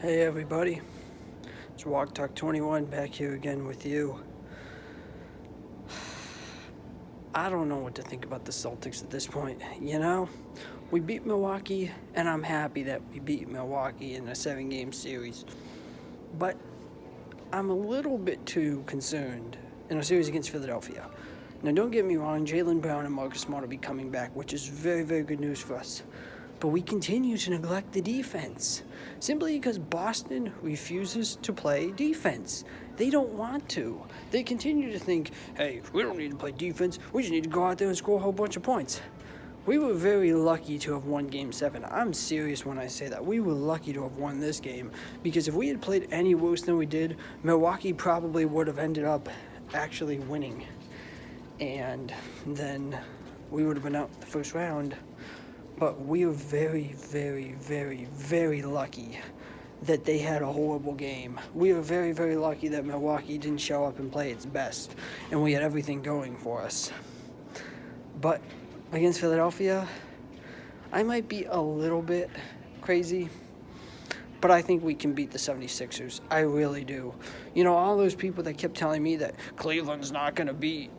Hey everybody, it's Walk Talk 21 back here again with you. I don't know what to think about the Celtics at this point. We beat Milwaukee, and I'm happy that we beat Milwaukee in a 7-game series. But I'm a little bit too concerned in a series against Philadelphia. Now, don't get me wrong, Jaylen Brown and Marcus Smart will be coming back, which is very, very good news for us. But we continue to neglect the defense, simply because Boston refuses to play defense. They don't want to. They continue to think, hey, we don't need to play defense. We just need to go out there and score a whole bunch of points. We were very lucky to have won Game 7. I'm serious when I say that. We were lucky to have won this game, because if we had played any worse than we did, Milwaukee probably would have ended up actually winning. And then we would have been out the first round. But we are very, very, very, very lucky that they had a horrible game. We are very, very lucky that Milwaukee didn't show up and play its best, and we had everything going for us. But against Philadelphia, I might be a little bit crazy, but I think we can beat the 76ers. I really do. All those people that kept telling me that Cleveland's not going to beat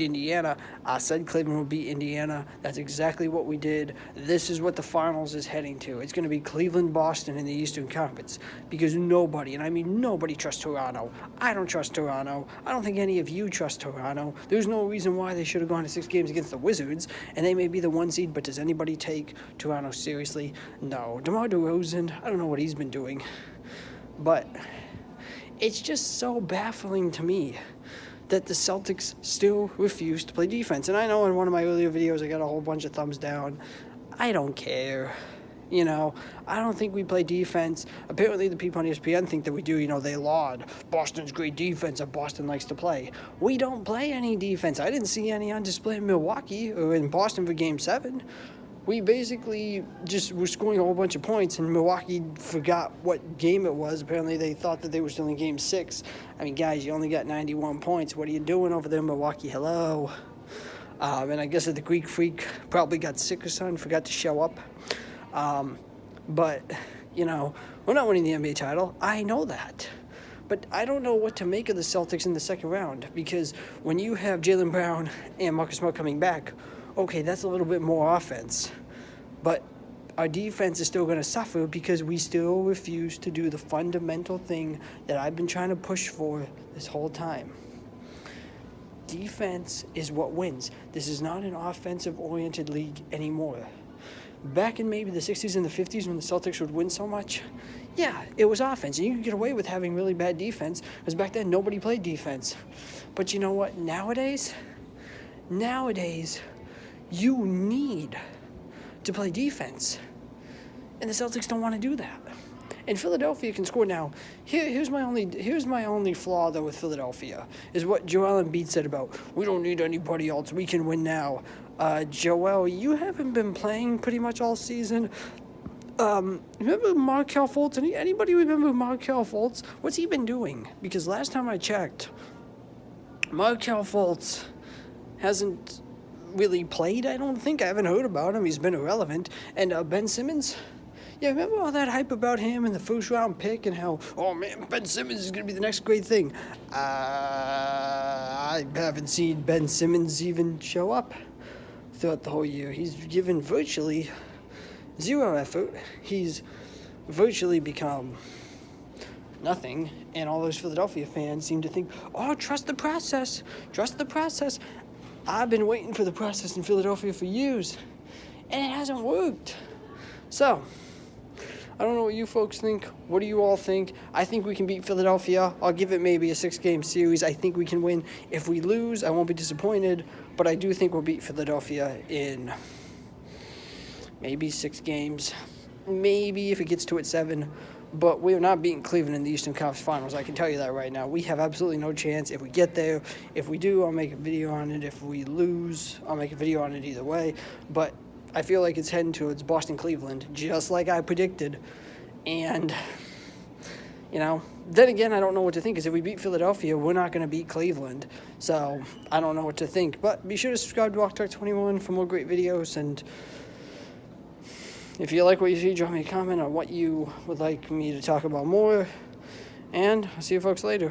Indiana. I said Cleveland would beat Indiana. That's exactly what we did. This is what the finals is heading to. It's going to be Cleveland-Boston in the Eastern Conference, because nobody, and I mean nobody, trusts Toronto. I don't trust Toronto. I don't think any of you trust Toronto. There's no reason why they should have gone to 6 games against the Wizards, and they may be the 1 seed, but does anybody take Toronto seriously? No. DeMar DeRozan, I don't know what he's been doing, but it's just so baffling to me that the Celtics still refuse to play defense. And I know in one of my earlier videos I got a whole bunch of thumbs down. I don't care. I don't think we play defense. Apparently the people on ESPN think that we do. They laud Boston's great defense that Boston likes to play. We don't play any defense. I didn't see any on display in Milwaukee or in Boston for Game 7. We basically just were scoring a whole bunch of points, and Milwaukee forgot what game it was. Apparently, they thought that they were still in Game 6. I mean, guys, you only got 91 points. What are you doing over there, Milwaukee? Hello. And I guess that the Greek Freak probably got sick or something, forgot to show up. But, we're not winning the NBA title. I know that. But I don't know what to make of the Celtics in the second round, because when you have Jaylen Brown and Marcus Smart coming back, okay, that's a little bit more offense, but our defense is still going to suffer because we still refuse to do the fundamental thing that I've been trying to push for this whole time. Defense is what wins. This is not an offensive-oriented league anymore. Back in maybe the 60s and the 50s when the Celtics would win so much, yeah, it was offense. And you could get away with having really bad defense because back then nobody played defense. But you know what? Nowadays, you need to play defense. And the Celtics don't want to do that. And Philadelphia can score now. Here's my only flaw, though, with Philadelphia, is what Joel Embiid said about, we don't need anybody else, we can win now. Joel, you haven't been playing pretty much all season. Remember Markelle Fultz? Anybody remember Markelle Fultz? What's he been doing? Because last time I checked, Markelle Fultz hasn't really played, I don't think. I haven't heard about him. He's been irrelevant. And Ben Simmons? Yeah, remember all that hype about him and the first-round pick and how, oh, man, Ben Simmons is going to be the next great thing. I haven't seen Ben Simmons even show up throughout the whole year. He's given virtually zero effort. He's virtually become nothing, and all those Philadelphia fans seem to think, oh, trust the process. Trust the process. I've been waiting for the process in Philadelphia for years, and it hasn't worked. So, I don't know what you folks think. What do you all think? I think we can beat Philadelphia. I'll give it maybe a 6-game series. I think we can win. If we lose, I won't be disappointed, but I do think we'll beat Philadelphia in maybe 6 games. Maybe if it gets to 7. But we're not beating Cleveland in the Eastern Conference Finals. I can tell you that right now. We have absolutely no chance if we get there. If we do, I'll make a video on it. If we lose, I'll make a video on it either way. But I feel like it's heading towards Boston-Cleveland, just like I predicted. And, then again, I don't know what to think, because if we beat Philadelphia, we're not going to beat Cleveland. So I don't know what to think. But be sure to subscribe to Walk Talk 21 for more great videos, and If you like what you see, drop me a comment on what you would like me to talk about more. And I'll see you folks later.